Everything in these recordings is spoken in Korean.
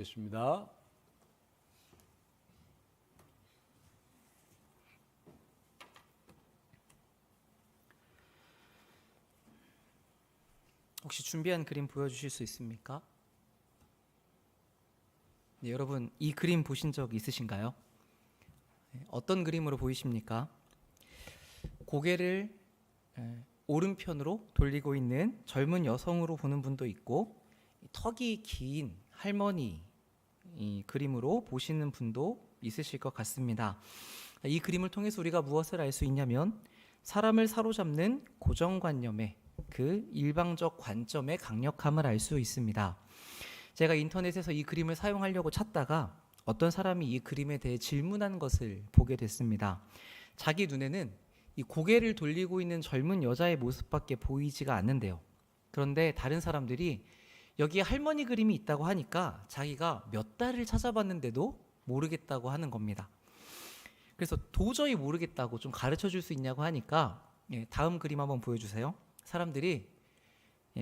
겠습니다. 혹시 준비한 그림 보여주실 수 있습니까? 네, 여러분 이 그림 보신 적 있으신가요? 어떤 그림으로 보이십니까? 고개를 오른편으로 돌리고 있는 젊은 여성으로 보는 분도 있고, 턱이 긴 할머니 이 그림으로 보시는 분도 있으실 것 같습니다. 이 그림을 통해서 우리가 무엇을 알 수 있냐면, 사람을 사로잡는 고정관념의 그 일방적 관점의 강력함을 알 수 있습니다. 제가 인터넷에서 이 그림을 사용하려고 찾다가 어떤 사람이 이 그림에 대해 질문한 것을 보게 됐습니다. 자기 눈에는 이 고개를 돌리고 있는 젊은 여자의 모습밖에 보이지가 않는데요. 그런데 다른 사람들이 여기에 할머니 그림이 있다고 하니까 자기가 몇 달을 찾아봤는데도 모르겠다고 하는 겁니다. 그래서 도저히 모르겠다고 좀 가르쳐 줄 수 있냐고 하니까 다음 그림 한번 보여주세요. 사람들이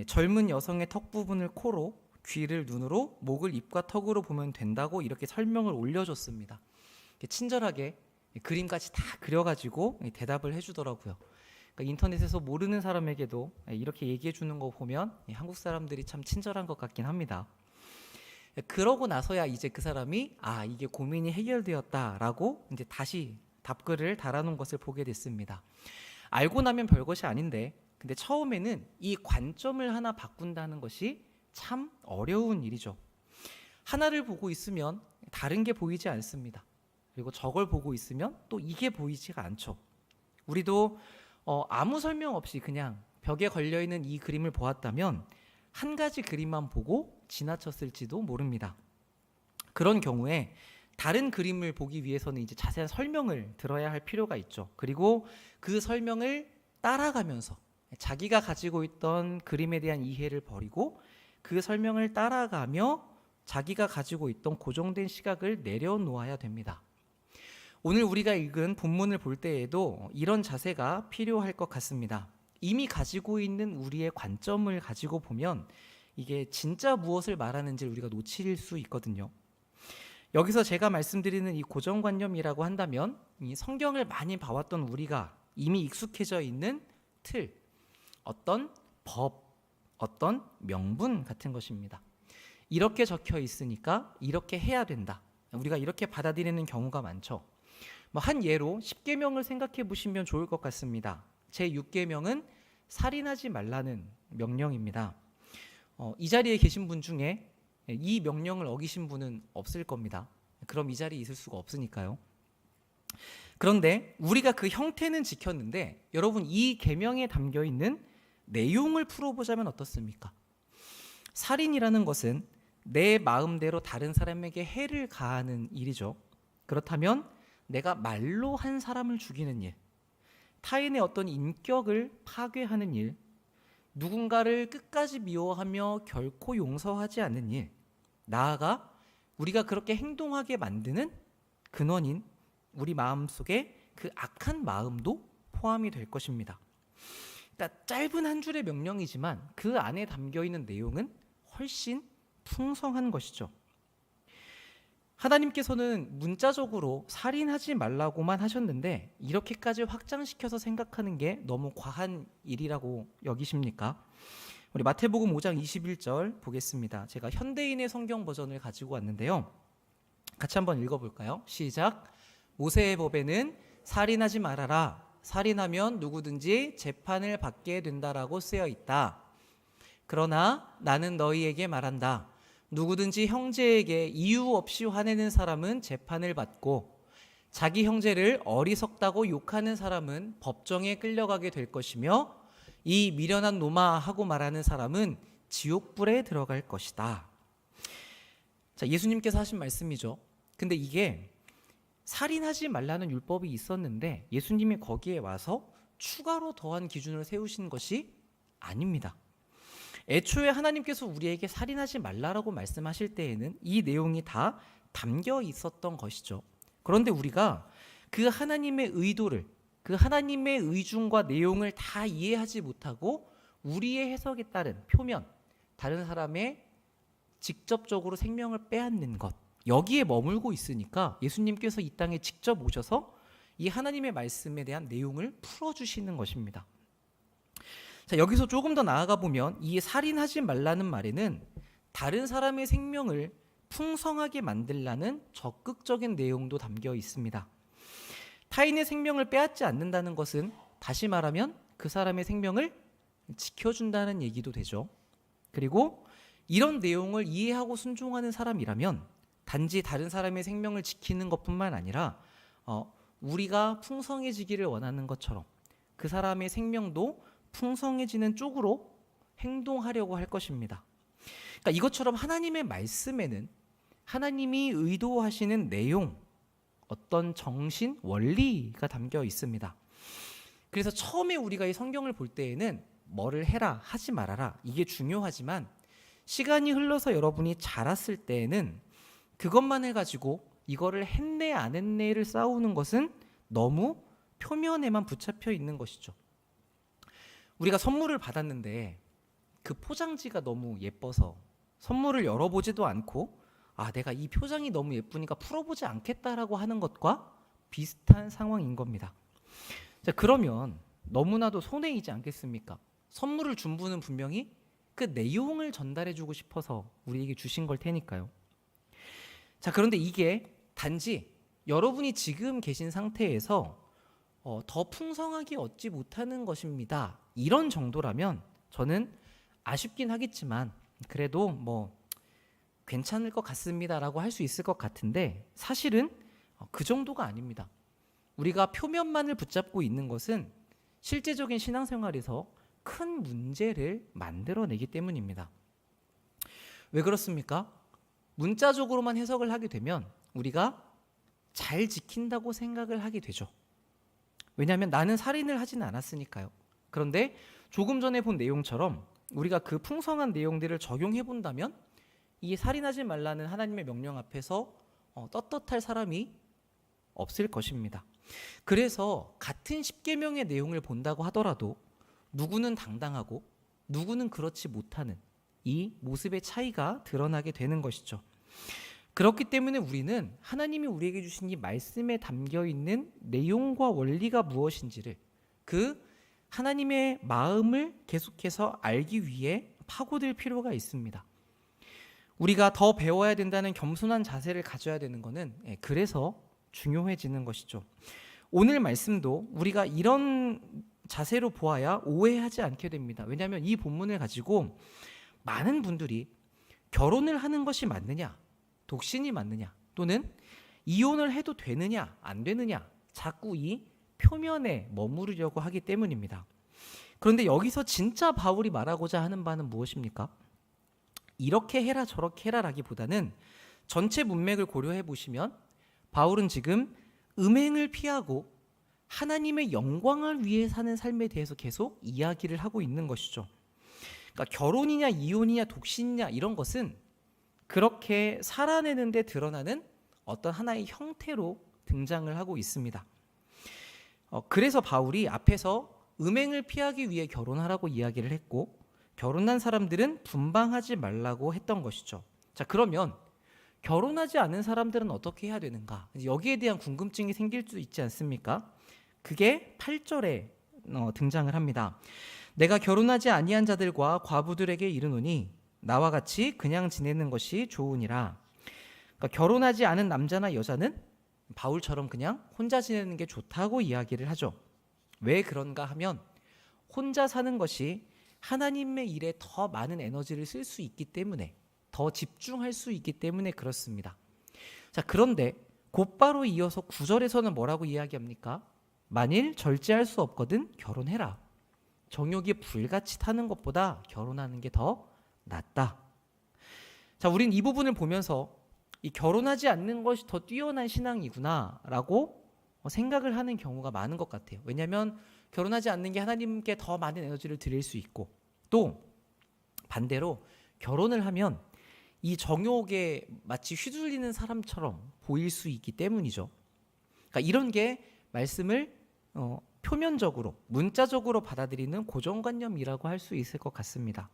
젊은 여성의 턱 부분을 코로, 귀를 눈으로, 목을 입과 턱으로 보면 된다고 이렇게 설명을 올려줬습니다. 친절하게 그림까지 다 그려가지고 대답을 해주더라고요. 그러니까 인터넷에서 모르는 사람에게도 이렇게 얘기해 주는 거 보면 한국 사람들이 참 친절한 것 같긴 합니다. 그러고 나서야 이제 그 사람이 이게 고민이 해결되었다라고 이제 다시 답글을 달아놓은 것을 보게 됐습니다. 알고 나면 별것이 아닌데, 근데 처음에는 이 관점을 하나 바꾼다는 것이 참 어려운 일이죠. 하나를 보고 있으면 다른 게 보이지 않습니다. 그리고 저걸 보고 있으면 또 이게 보이지가 않죠. 우리도 아무 설명 없이 그냥 벽에 걸려있는 이 그림을 보았다면 한 가지 그림만 보고 지나쳤을지도 모릅니다. 그런 경우에 다른 그림을 보기 위해서는 이제 자세한 설명을 들어야 할 필요가 있죠. 그리고 그 설명을 따라가면서 자기가 가지고 있던 그림에 대한 이해를 버리고 그 설명을 따라가며 자기가 가지고 있던 고정된 시각을 내려놓아야 됩니다. 오늘 우리가 읽은 본문을 볼 때에도 이런 자세가 필요할 것 같습니다. 이미 가지고 있는 우리의 관점을 가지고 보면 이게 진짜 무엇을 말하는지 우리가 놓칠 수 있거든요. 여기서 제가 말씀드리는 이 고정관념이라고 한다면, 이 성경을 많이 봐왔던 우리가 이미 익숙해져 있는 틀, 어떤 법, 어떤 명분 같은 것입니다. 이렇게 적혀 있으니까 이렇게 해야 된다. 우리가 이렇게 받아들이는 경우가 많죠. 한 예로 10계명을 생각해 보시면 좋을 것 같습니다. 제 6계명은 살인하지 말라는 명령입니다. 이 자리에 계신 분 중에 이 명령을 어기신 분은 없을 겁니다. 그럼 이 자리에 있을 수가 없으니까요. 그런데 우리가 그 형태는 지켰는데, 여러분 이 계명에 담겨 있는 내용을 풀어보자면 어떻습니까? 살인이라는 것은 내 마음대로 다른 사람에게 해를 가하는 일이죠. 그렇다면 내가 말로 한 사람을 죽이는 일, 타인의 어떤 인격을 파괴하는 일, 누군가를 끝까지 미워하며 결코 용서하지 않는 일, 나아가 우리가 그렇게 행동하게 만드는 근원인 우리 마음속에 그 악한 마음도 포함이 될 것입니다. 그러니까 짧은 한 줄의 명령이지만 그 안에 담겨있는 내용은 훨씬 풍성한 것이죠. 하나님께서는 문자적으로 살인하지 말라고만 하셨는데 이렇게까지 확장시켜서 생각하는 게 너무 과한 일이라고 여기십니까? 우리 마태복음 5장 21절 보겠습니다. 제가 현대인의 성경 버전을 가지고 왔는데요. 같이 한번 읽어볼까요? 시작. 모세의 법에는 살인하지 말아라. 살인하면 누구든지 재판을 받게 된다라고 쓰여 있다. 그러나 나는 너희에게 말한다. 누구든지 형제에게 이유 없이 화내는 사람은 재판을 받고, 자기 형제를 어리석다고 욕하는 사람은 법정에 끌려가게 될 것이며, 이 미련한 놈아 하고 말하는 사람은 지옥불에 들어갈 것이다. 자, 예수님께서 하신 말씀이죠. 근데 이게 살인하지 말라는 율법이 있었는데 예수님이 거기에 와서 추가로 더한 기준을 세우신 것이 아닙니다. 애초에 하나님께서 우리에게 살인하지 말라라고 말씀하실 때에는 이 내용이 다 담겨 있었던 것이죠. 그런데 우리가 그 하나님의 의도를, 그 하나님의 의중과 내용을 다 이해하지 못하고 우리의 해석에 따른 표면, 다른 사람의 직접적으로 생명을 빼앗는 것, 여기에 머물고 있으니까 예수님께서 이 땅에 직접 오셔서 이 하나님의 말씀에 대한 내용을 풀어주시는 것입니다. 자, 여기서 조금 더 나아가 보면 이 살인하지 말라는 말에는 다른 사람의 생명을 풍성하게 만들라는 적극적인 내용도 담겨 있습니다. 타인의 생명을 빼앗지 않는다는 것은 다시 말하면 그 사람의 생명을 지켜준다는 얘기도 되죠. 그리고 이런 내용을 이해하고 순종하는 사람이라면 단지 다른 사람의 생명을 지키는 것뿐만 아니라 우리가 풍성해지기를 원하는 것처럼 그 사람의 생명도 풍성해지는 쪽으로 행동하려고 할 것입니다. 그러니까 이것처럼 하나님의 말씀에는 하나님이 의도하시는 내용, 어떤 정신, 원리가 담겨 있습니다. 그래서 처음에 우리가 이 성경을 볼 때에는 뭐를 해라, 하지 말아라, 이게 중요하지만 시간이 흘러서 여러분이 자랐을 때에는 그것만 해가지고 이거를 했네 안 했네를 싸우는 것은 너무 표면에만 붙잡혀 있는 것이죠. 우리가 선물을 받았는데 그 포장지가 너무 예뻐서 선물을 열어보지도 않고 내가 이 표장이 너무 예쁘니까 풀어보지 않겠다라고 하는 것과 비슷한 상황인 겁니다. 자, 그러면 너무나도 손해이지 않겠습니까? 선물을 준 분은 분명히 그 내용을 전달해주고 싶어서 우리에게 주신 걸 테니까요. 자, 그런데 이게 단지 여러분이 지금 계신 상태에서 더 풍성하게 얻지 못하는 것입니다, 이런 정도라면 저는 아쉽긴 하겠지만 그래도 괜찮을 것 같습니다라고 할 수 있을 것 같은데 사실은 그 정도가 아닙니다. 우리가 표면만을 붙잡고 있는 것은 실제적인 신앙생활에서 큰 문제를 만들어내기 때문입니다. 왜 그렇습니까? 문자적으로만 해석을 하게 되면 우리가 잘 지킨다고 생각을 하게 되죠. 왜냐하면 나는 살인을 하지는 않았으니까요. 그런데 조금 전에 본 내용처럼 우리가 그 풍성한 내용들을 적용해 본다면 이 살인하지 말라는 하나님의 명령 앞에서 떳떳할 사람이 없을 것입니다. 그래서 같은 십계명의 내용을 본다고 하더라도 누구는 당당하고 누구는 그렇지 못하는 이 모습의 차이가 드러나게 되는 것이죠. 그렇기 때문에 우리는 하나님이 우리에게 주신 이 말씀에 담겨 있는 내용과 원리가 무엇인지를, 그 하나님의 마음을 계속해서 알기 위해 파고들 필요가 있습니다. 우리가 더 배워야 된다는 겸손한 자세를 가져야 되는 것은 그래서 중요해지는 것이죠. 오늘 말씀도 우리가 이런 자세로 보아야 오해하지 않게 됩니다. 왜냐하면 이 본문을 가지고 많은 분들이 결혼을 하는 것이 맞느냐, 독신이 맞느냐, 또는 이혼을 해도 되느냐 안 되느냐, 자꾸 이 표면에 머무르려고 하기 때문입니다. 그런데 여기서 진짜 바울이 말하고자 하는 바는 무엇입니까? 이렇게 해라 저렇게 해라라기보다는 전체 문맥을 고려해 보시면 바울은 지금 음행을 피하고 하나님의 영광을 위해 사는 삶에 대해서 계속 이야기를 하고 있는 것이죠. 그러니까 결혼이냐 이혼이냐 독신이냐 이런 것은 그렇게 살아내는 데 드러나는 어떤 하나의 형태로 등장을 하고 있습니다. 그래서 바울이 앞에서 음행을 피하기 위해 결혼하라고 이야기를 했고 결혼한 사람들은 분방하지 말라고 했던 것이죠. 자, 그러면 결혼하지 않은 사람들은 어떻게 해야 되는가? 여기에 대한 궁금증이 생길 수 있지 않습니까? 그게 8절에 등장을 합니다. 내가 결혼하지 아니한 자들과 과부들에게 이르노니 나와 같이 그냥 지내는 것이 좋으니라. 그러니까 결혼하지 않은 남자나 여자는 바울처럼 그냥 혼자 지내는 게 좋다고 이야기를 하죠. 왜 그런가 하면 혼자 사는 것이 하나님의 일에 더 많은 에너지를 쓸 수 있기 때문에, 더 집중할 수 있기 때문에 그렇습니다. 자, 그런데 곧바로 이어서 9절에서는 뭐라고 이야기합니까? 만일 절제할 수 없거든 결혼해라. 정욕이 불같이 타는 것보다 결혼하는 게 더 낫다. 자, 우린 이 부분을 보면서 이 결혼하지 않는 것이 더 뛰어난 신앙이구나라고 생각을 하는 경우가 많은 것 같아요. 왜냐하면 결혼하지 않는 게 하나님께 더 많은 에너지를 드릴 수 있고, 또 반대로 결혼을 하면 이 정욕에 마치 휘둘리는 사람처럼 보일 수 있기 때문이죠. 그러니까 이런 게 말씀을 표면적으로 문자적으로 받아들이는 고정관념이라고 할 수 있을 것 같습니다.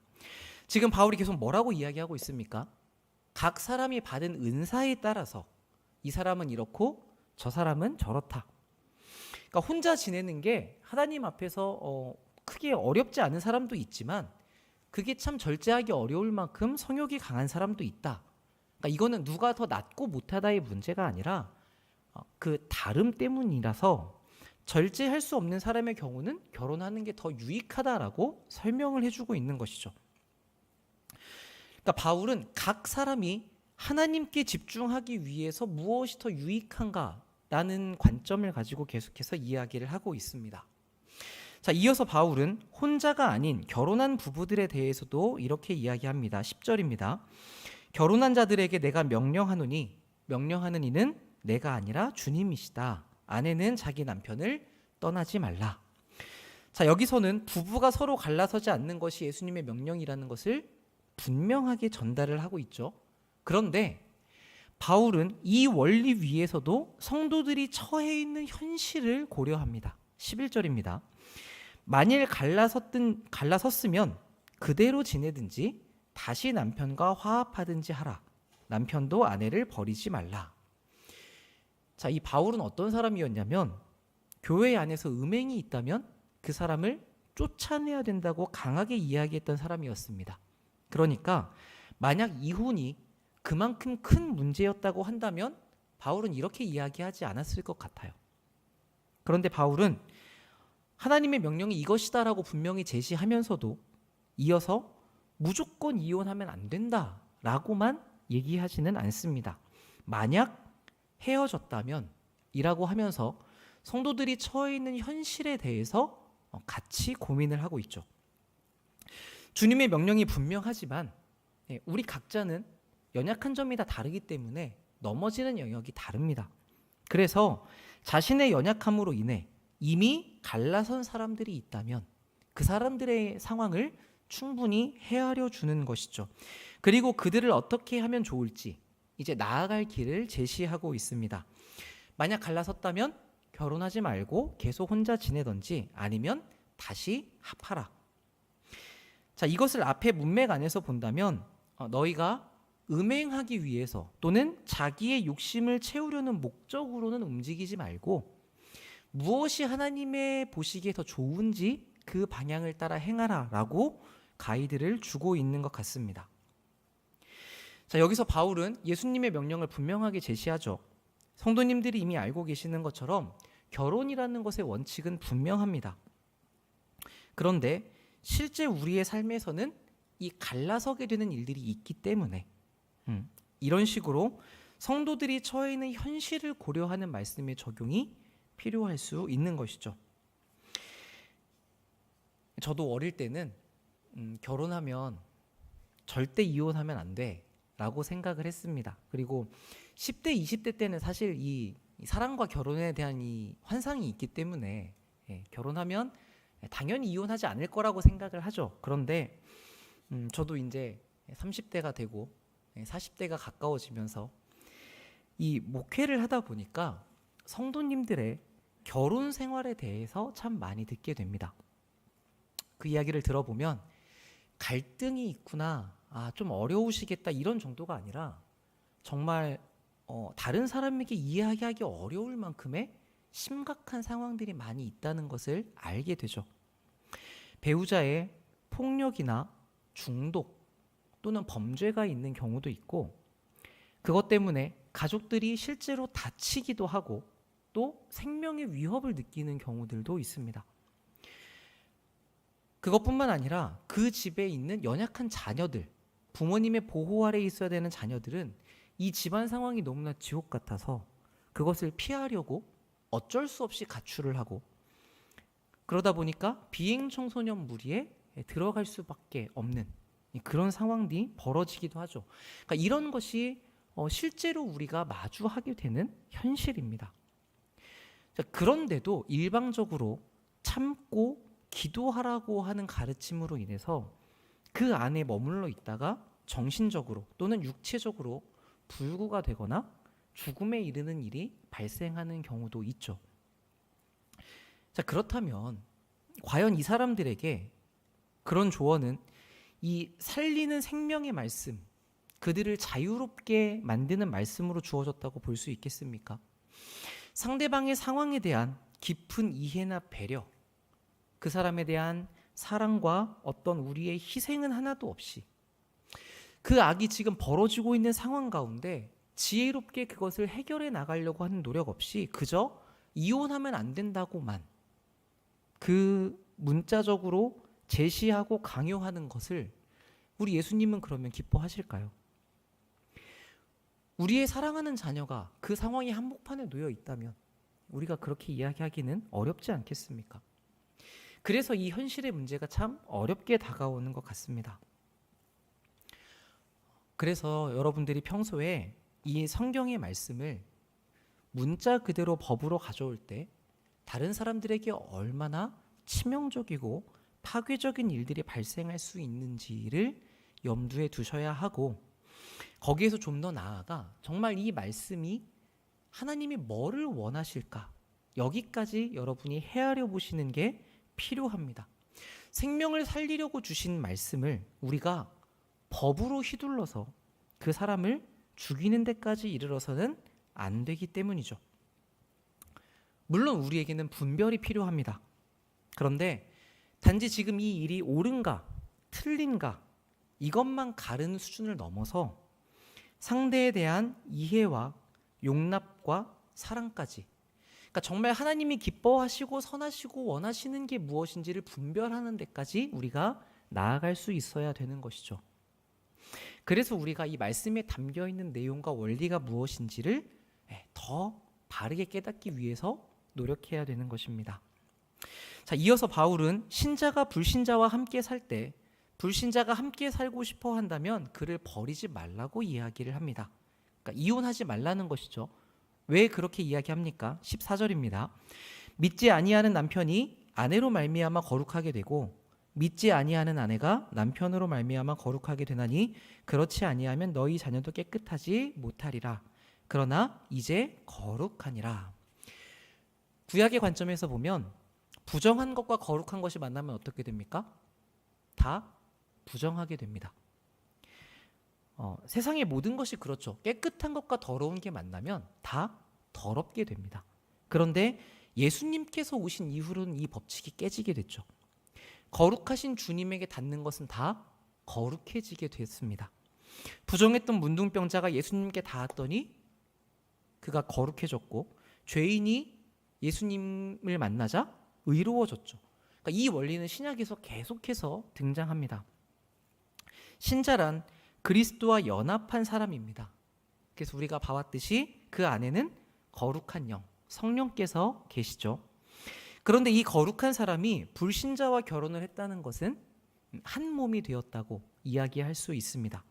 지금 바울이 계속 뭐라고 이야기하고 있습니까? 각 사람이 받은 은사에 따라서 이 사람은 이렇고 저 사람은 저렇다. 그러니까 혼자 지내는 게 하나님 앞에서 크게 어렵지 않은 사람도 있지만 그게 참 절제하기 어려울 만큼 성욕이 강한 사람도 있다. 그러니까 이거는 누가 더 낫고 못하다의 문제가 아니라 그 다름 때문이라서 절제할 수 없는 사람의 경우는 결혼하는 게 더 유익하다라고 설명을 해주고 있는 것이죠. 그러니까 바울은 각 사람이 하나님께 집중하기 위해서 무엇이 더 유익한가라는 관점을 가지고 계속해서 이야기를 하고 있습니다. 자, 이어서 바울은 혼자가 아닌 결혼한 부부들에 대해서도 이렇게 이야기합니다. 10절입니다. 결혼한 자들에게 내가 명령하노니 명령하는 이는 내가 아니라 주님이시다. 아내는 자기 남편을 떠나지 말라. 자, 여기서는 부부가 서로 갈라서지 않는 것이 예수님의 명령이라는 것을 분명하게 전달을 하고 있죠. 그런데 바울은 이 원리 위에서도 성도들이 처해 있는 현실을 고려합니다. 11절입니다. 만일 갈라섰으면 그대로 지내든지 다시 남편과 화합하든지 하라. 남편도 아내를 버리지 말라. 자, 이 바울은 어떤 사람이었냐면 교회 안에서 음행이 있다면 그 사람을 쫓아내야 된다고 강하게 이야기했던 사람이었습니다. 그러니까 만약 이혼이 그만큼 큰 문제였다고 한다면 바울은 이렇게 이야기하지 않았을 것 같아요. 그런데 바울은 하나님의 명령이 이것이다라고 분명히 제시하면서도 이어서 무조건 이혼하면 안 된다라고만 얘기하지는 않습니다. 만약 헤어졌다면 이라고 하면서 성도들이 처해 있는 현실에 대해서 같이 고민을 하고 있죠. 주님의 명령이 분명하지만 우리 각자는 연약한 점이 다 다르기 때문에 넘어지는 영역이 다릅니다. 그래서 자신의 연약함으로 인해 이미 갈라선 사람들이 있다면 그 사람들의 상황을 충분히 헤아려 주는 것이죠. 그리고 그들을 어떻게 하면 좋을지 이제 나아갈 길을 제시하고 있습니다. 만약 갈라섰다면 결혼하지 말고 계속 혼자 지내든지 아니면 다시 합하라. 자, 이것을 앞에 문맥 안에서 본다면 너희가 음행하기 위해서 또는 자기의 욕심을 채우려는 목적으로는 움직이지 말고 무엇이 하나님의 보시기에 더 좋은지 그 방향을 따라 행하라 라고 가이드를 주고 있는 것 같습니다. 자, 여기서 바울은 예수님의 명령을 분명하게 제시하죠. 성도님들이 이미 알고 계시는 것처럼 결혼이라는 것의 원칙은 분명합니다. 그런데 실제 우리의 삶에서는 이 갈라서게 되는 일들이 있기 때문에 이런 식으로 성도들이 처해 있는 현실을 고려하는 말씀의 적용이 필요할 수 있는 것이죠. 저도 어릴 때는 결혼하면 절대 이혼하면 안 돼 라고 생각을 했습니다. 그리고 10대, 20대 때는 사실 이 사랑과 결혼에 대한 이 환상이 있기 때문에 결혼하면 당연히 이혼하지 않을 거라고 생각을 하죠. 그런데 저도 이제 30대가 되고 40대가 가까워지면서 이 목회를 하다 보니까 성도님들의 결혼 생활에 대해서 참 많이 듣게 됩니다. 그 이야기를 들어보면 갈등이 있구나, 좀 어려우시겠다 이런 정도가 아니라 정말 다른 사람에게 이야기하기 어려울 만큼의 심각한 상황들이 많이 있다는 것을 알게 되죠. 배우자의 폭력이나 중독 또는 범죄가 있는 경우도 있고 그것 때문에 가족들이 실제로 다치기도 하고 또 생명의 위협을 느끼는 경우들도 있습니다. 그것뿐만 아니라 그 집에 있는 연약한 자녀들, 부모님의 보호 아래 있어야 되는 자녀들은 이 집안 상황이 너무나 지옥 같아서 그것을 피하려고 어쩔 수 없이 가출을 하고 그러다 보니까 비행 청소년 무리에 들어갈 수밖에 없는 그런 상황들이 벌어지기도 하죠. 그러니까 이런 것이 실제로 우리가 마주하게 되는 현실입니다. 그런데도 일방적으로 참고 기도하라고 하는 가르침으로 인해서 그 안에 머물러 있다가 정신적으로 또는 육체적으로 불구가 되거나 죽음에 이르는 일이 발생하는 경우도 있죠. 자, 그렇다면 과연 이 사람들에게 그런 조언은 이 살리는 생명의 말씀, 그들을 자유롭게 만드는 말씀으로 주어졌다고 볼 수 있겠습니까? 상대방의 상황에 대한 깊은 이해나 배려, 그 사람에 대한 사랑과 어떤 우리의 희생은 하나도 없이 그 악이 지금 벌어지고 있는 상황 가운데 지혜롭게 그것을 해결해 나가려고 하는 노력 없이 그저 이혼하면 안 된다고만 그 문자적으로 제시하고 강요하는 것을 우리 예수님은 그러면 기뻐하실까요? 우리의 사랑하는 자녀가 그 상황이 한복판에 놓여 있다면 우리가 그렇게 이야기하기는 어렵지 않겠습니까? 그래서 이 현실의 문제가 참 어렵게 다가오는 것 같습니다. 그래서 여러분들이 평소에 이 성경의 말씀을 문자 그대로 법으로 가져올 때 다른 사람들에게 얼마나 치명적이고 파괴적인 일들이 발생할 수 있는지를 염두에 두셔야 하고, 거기에서 좀 더 나아가 정말 이 말씀이 하나님이 뭐를 원하실까, 여기까지 여러분이 헤아려 보시는 게 필요합니다. 생명을 살리려고 주신 말씀을 우리가 법으로 휘둘러서 그 사람을 죽이는 데까지 이르러서는 안 되기 때문이죠. 물론 우리에게는 분별이 필요합니다. 그런데 단지 지금 이 일이 옳은가 틀린가 이것만 가르는 수준을 넘어서 상대에 대한 이해와 용납과 사랑까지, 그러니까 정말 하나님이 기뻐하시고 선하시고 원하시는 게 무엇인지를 분별하는 데까지 우리가 나아갈 수 있어야 되는 것이죠. 그래서 우리가 이 말씀에 담겨 있는 내용과 원리가 무엇인지를 더 바르게 깨닫기 위해서 노력해야 되는 것입니다. 자, 이어서 바울은 신자가 불신자와 함께 살 때 불신자가 함께 살고 싶어 한다면 그를 버리지 말라고 이야기를 합니다. 그러니까 이혼하지 말라는 것이죠. 왜 그렇게 이야기합니까? 14절입니다. 믿지 아니하는 남편이 아내로 말미암아 거룩하게 되고 믿지 아니하는 아내가 남편으로 말미암아 거룩하게 되나니 그렇지 아니하면 너희 자녀도 깨끗하지 못하리라. 그러나 이제 거룩하니라. 구약의 관점에서 보면 부정한 것과 거룩한 것이 만나면 어떻게 됩니까? 다 부정하게 됩니다. 세상의 모든 것이 그렇죠. 깨끗한 것과 더러운 게 만나면 다 더럽게 됩니다. 그런데 예수님께서 오신 이후로는 이 법칙이 깨지게 됐죠. 거룩하신 주님에게 닿는 것은 다 거룩해지게 됐습니다. 부정했던 문둥병자가 예수님께 닿았더니 그가 거룩해졌고, 죄인이 예수님을 만나자 의로워졌죠. 그러니까 이 원리는 신약에서 계속해서 등장합니다. 신자란 그리스도와 연합한 사람입니다. 그래서 우리가 봐왔듯이 그 안에는 거룩한 영, 성령께서 계시죠. 그런데 이 거룩한 사람이 불신자와 결혼을 했다는 것은 한 몸이 되었다고 이야기할 수 있습니다.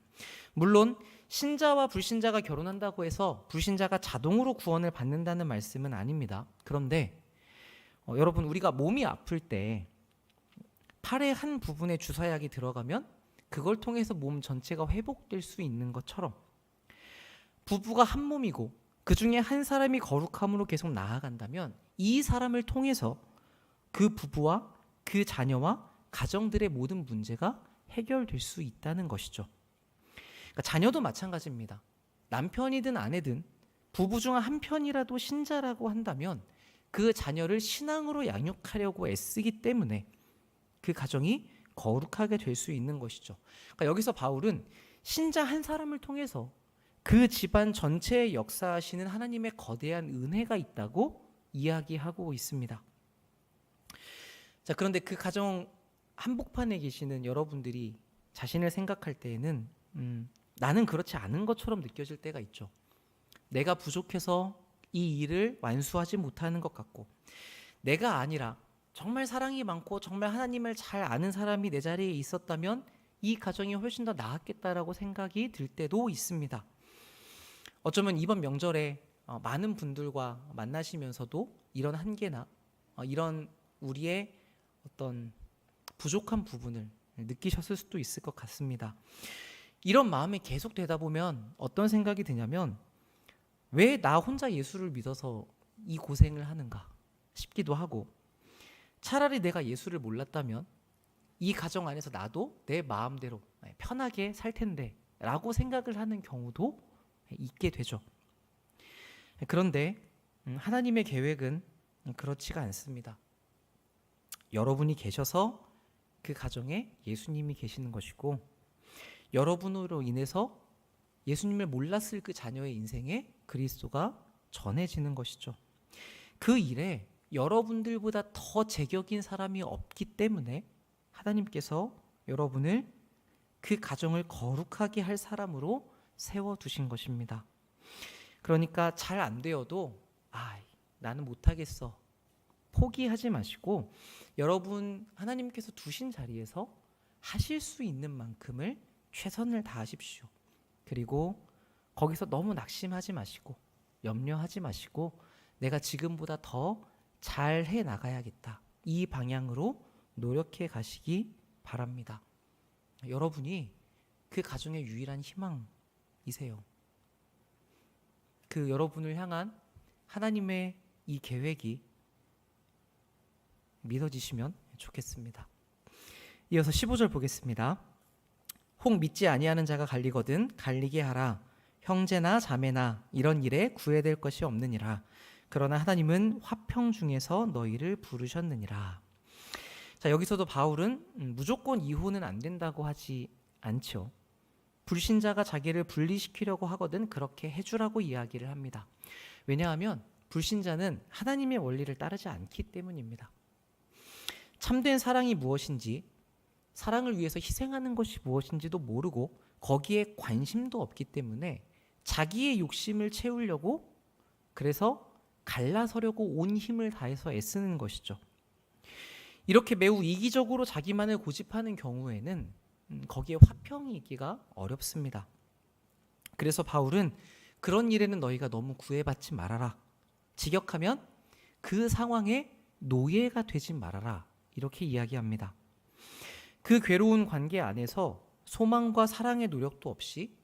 물론 신자와 불신자가 결혼한다고 해서 불신자가 자동으로 구원을 받는다는 말씀은 아닙니다. 그런데 여러분, 우리가 몸이 아플 때 팔의 한 부분에 주사약이 들어가면 그걸 통해서 몸 전체가 회복될 수 있는 것처럼 부부가 한 몸이고 그 중에 한 사람이 거룩함으로 계속 나아간다면 이 사람을 통해서 그 부부와 그 자녀와 가정들의 모든 문제가 해결될 수 있다는 것이죠. 그러니까 자녀도 마찬가지입니다. 남편이든 아내든 부부 중 한 편이라도 신자라고 한다면 그 자녀를 신앙으로 양육하려고 애쓰기 때문에 그 가정이 거룩하게 될 수 있는 것이죠. 그러니까 여기서 바울은 신자 한 사람을 통해서 그 집안 전체에 역사하시는 하나님의 거대한 은혜가 있다고 이야기하고 있습니다. 자, 그런데 그 가정 한복판에 계시는 여러분들이 자신을 생각할 때에는 나는 그렇지 않은 것처럼 느껴질 때가 있죠. 내가 부족해서 이 일을 완수하지 못하는 것 같고, 내가 아니라 정말 사랑이 많고 정말 하나님을 잘 아는 사람이 내 자리에 있었다면 이 가정이 훨씬 더 나았겠다라고 생각이 들 때도 있습니다. 어쩌면 이번 명절에 많은 분들과 만나시면서도 이런 한계나 이런 우리의 어떤 부족한 부분을 느끼셨을 수도 있을 것 같습니다. 이런 마음이 계속 되다 보면 어떤 생각이 드냐면, 왜 나 혼자 예수를 믿어서 이 고생을 하는가 싶기도 하고, 차라리 내가 예수를 몰랐다면 이 가정 안에서 나도 내 마음대로 편하게 살 텐데 라고 생각을 하는 경우도 있게 되죠. 그런데 하나님의 계획은 그렇지가 않습니다. 여러분이 계셔서 그 가정에 예수님이 계시는 것이고, 여러분으로 인해서 예수님을 몰랐을 그 자녀의 인생에 그리스도가 전해지는 것이죠. 그 일에 여러분들보다 더 제격인 사람이 없기 때문에 하나님께서 여러분을 그 가정을 거룩하게 할 사람으로 세워두신 것입니다. 그러니까 잘 안 되어도 나는 못하겠어, 포기하지 마시고 여러분 하나님께서 두신 자리에서 하실 수 있는 만큼을 최선을 다하십시오. 그리고 거기서 너무 낙심하지 마시고 염려하지 마시고 내가 지금보다 더 잘해 나가야겠다, 이 방향으로 노력해 가시기 바랍니다. 여러분이 그 가정의 유일한 희망이세요. 그 여러분을 향한 하나님의 이 계획이 믿어지시면 좋겠습니다. 이어서 15절 보겠습니다. 혹 믿지 아니하는 자가 갈리거든 갈리게 하라. 형제나 자매나 이런 일에 구애될 것이 없느니라. 그러나 하나님은 화평 중에서 너희를 부르셨느니라. 자, 여기서도 바울은 무조건 이혼은 안 된다고 하지 않죠. 불신자가 자기를 분리시키려고 하거든 그렇게 해주라고 이야기를 합니다. 왜냐하면 불신자는 하나님의 원리를 따르지 않기 때문입니다. 참된 사랑이 무엇인지, 사랑을 위해서 희생하는 것이 무엇인지도 모르고 거기에 관심도 없기 때문에 자기의 욕심을 채우려고, 그래서 갈라서려고 온 힘을 다해서 애쓰는 것이죠. 이렇게 매우 이기적으로 자기만을 고집하는 경우에는 거기에 화평이 있기가 어렵습니다. 그래서 바울은 그런 일에는 너희가 너무 구애받지 말아라. 직역하면 그 상황에 노예가 되지 말아라, 이렇게 이야기합니다. 그 괴로운 관계 안에서 소망과 사랑의 노력도 없이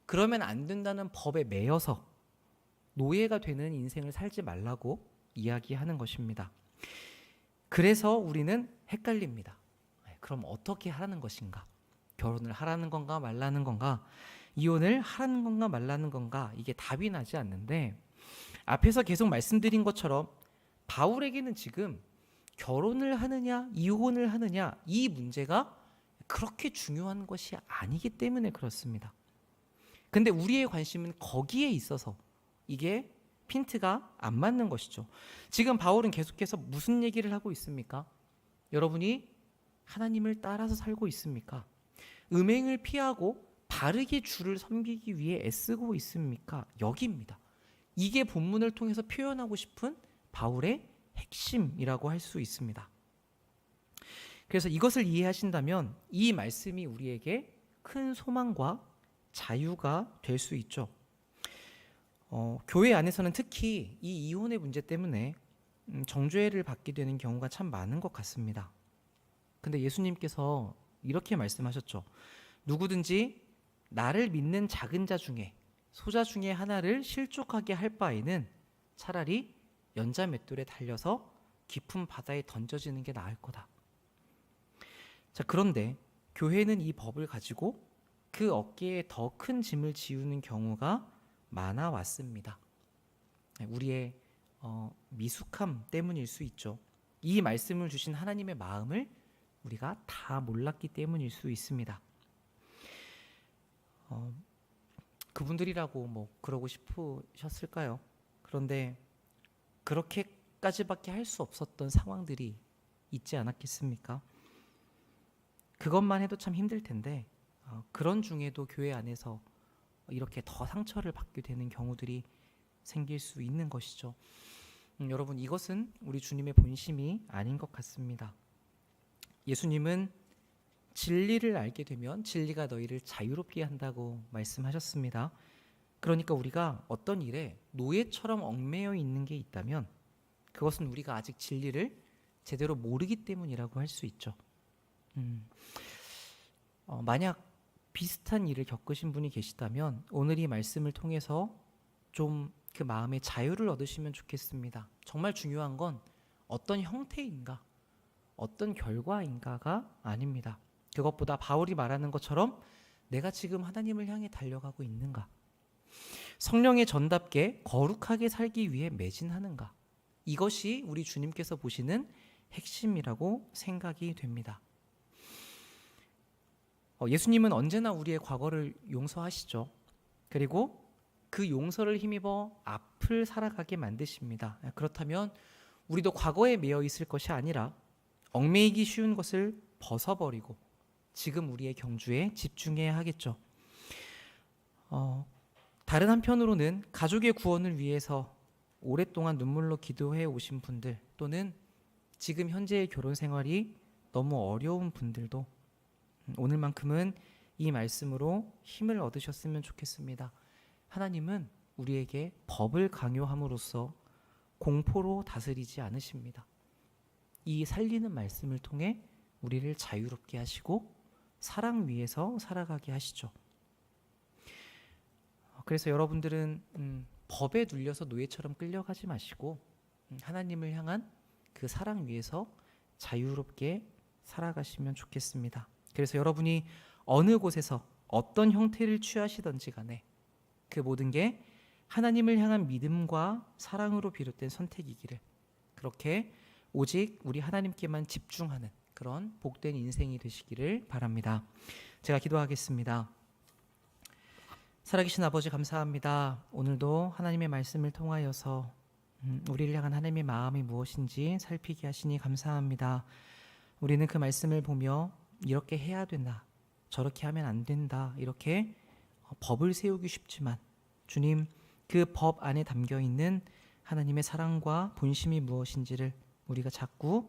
그러면 안 된다는 법에 매여서 노예가 되는 인생을 살지 말라고 이야기하는 것입니다. 그래서 우리는 헷갈립니다. 그럼 어떻게 하라는 것인가? 결혼을 하라는 건가 말라는 건가? 이혼을 하라는 건가 말라는 건가? 이게 답이 나지 않는데, 앞에서 계속 말씀드린 것처럼 바울에게는 지금 결혼을 하느냐 이혼을 하느냐 이 문제가 그렇게 중요한 것이 아니기 때문에 그렇습니다. 근데 우리의 관심은 거기에 있어서 이게 핀트가 안 맞는 것이죠. 지금 바울은 계속해서 무슨 얘기를 하고 있습니까? 여러분이 하나님을 따라서 살고 있습니까? 음행을 피하고 바르게 주를 섬기기 위해 애쓰고 있습니까? 여기입니다. 이게 본문을 통해서 표현하고 싶은 바울의 핵심이라고 할 수 있습니다. 그래서 이것을 이해하신다면 이 말씀이 우리에게 큰 소망과 자유가 될 수 있죠. 교회 안에서는 특히 이 이혼의 문제 때문에 정죄를 받게 되는 경우가 참 많은 것 같습니다. 근데 예수님께서 이렇게 말씀하셨죠. 누구든지 나를 믿는 작은 자 중에, 소자 중에 하나를 실족하게 할 바에는 차라리 연자 맷돌에 달려서 깊은 바다에 던져지는 게 나을 거다. 자, 그런데 교회는 이 법을 가지고 그 어깨에 더 큰 짐을 지우는 경우가 많아 왔습니다. 우리의 미숙함 때문일 수 있죠. 이 말씀을 주신 하나님의 마음을 우리가 다 몰랐기 때문일 수 있습니다. 그분들이라고 뭐 그러고 싶으셨을까요? 그런데 그렇게까지밖에 할 수 없었던 상황들이 있지 않았겠습니까? 그것만 해도 참 힘들 텐데 그런 중에도 교회 안에서 이렇게 더 상처를 받게 되는 경우들이 생길 수 있는 것이죠. 여러분, 이것은 우리 주님의 본심이 아닌 것 같습니다. 예수님은 진리를 알게 되면 진리가 너희를 자유롭게 한다고 말씀하셨습니다. 그러니까 우리가 어떤 일에 노예처럼 얽매여 있는 게 있다면 그것은 우리가 아직 진리를 제대로 모르기 때문이라고 할 수 있죠. 만약 비슷한 일을 겪으신 분이 계시다면 오늘 이 말씀을 통해서 좀 그 마음의 자유를 얻으시면 좋겠습니다. 정말 중요한 건 어떤 형태인가, 어떤 결과인가가 아닙니다. 그것보다 바울이 말하는 것처럼 내가 지금 하나님을 향해 달려가고 있는가? 성령의 전답게 거룩하게 살기 위해 매진하는가? 이것이 우리 주님께서 보시는 핵심이라고 생각이 됩니다. 예수님은 언제나 우리의 과거를 용서하시죠. 그리고 그 용서를 힘입어 앞을 살아가게 만드십니다. 그렇다면 우리도 과거에 매여 있을 것이 아니라 얽매이기 쉬운 것을 벗어버리고 지금 우리의 경주에 집중해야 하겠죠. 다른 한편으로는 가족의 구원을 위해서 오랫동안 눈물로 기도해 오신 분들, 또는 지금 현재의 결혼 생활이 너무 어려운 분들도 오늘만큼은 이 말씀으로 힘을 얻으셨으면 좋겠습니다. 하나님은 우리에게 법을 강요함으로써 공포로 다스리지 않으십니다. 이 살리는 말씀을 통해 우리를 자유롭게 하시고 사랑 위에서 살아가게 하시죠. 그래서 여러분들은 법에 눌려서 노예처럼 끌려가지 마시고 하나님을 향한 그 사랑 위에서 자유롭게 살아가시면 좋겠습니다. 그래서 여러분이 어느 곳에서 어떤 형태를 취하시던지 간에 그 모든 게 하나님을 향한 믿음과 사랑으로 비롯된 선택이기를, 그렇게 오직 우리 하나님께만 집중하는 그런 복된 인생이 되시기를 바랍니다. 제가 기도하겠습니다. 살아계신 아버지, 감사합니다. 오늘도 하나님의 말씀을 통하여서 우리를 향한 하나님의 마음이 무엇인지 살피게 하시니 감사합니다. 우리는 그 말씀을 보며 이렇게 해야 된다, 저렇게 하면 안 된다, 이렇게 법을 세우기 쉽지만 주님, 그 법 안에 담겨 있는 하나님의 사랑과 본심이 무엇인지를 우리가 자꾸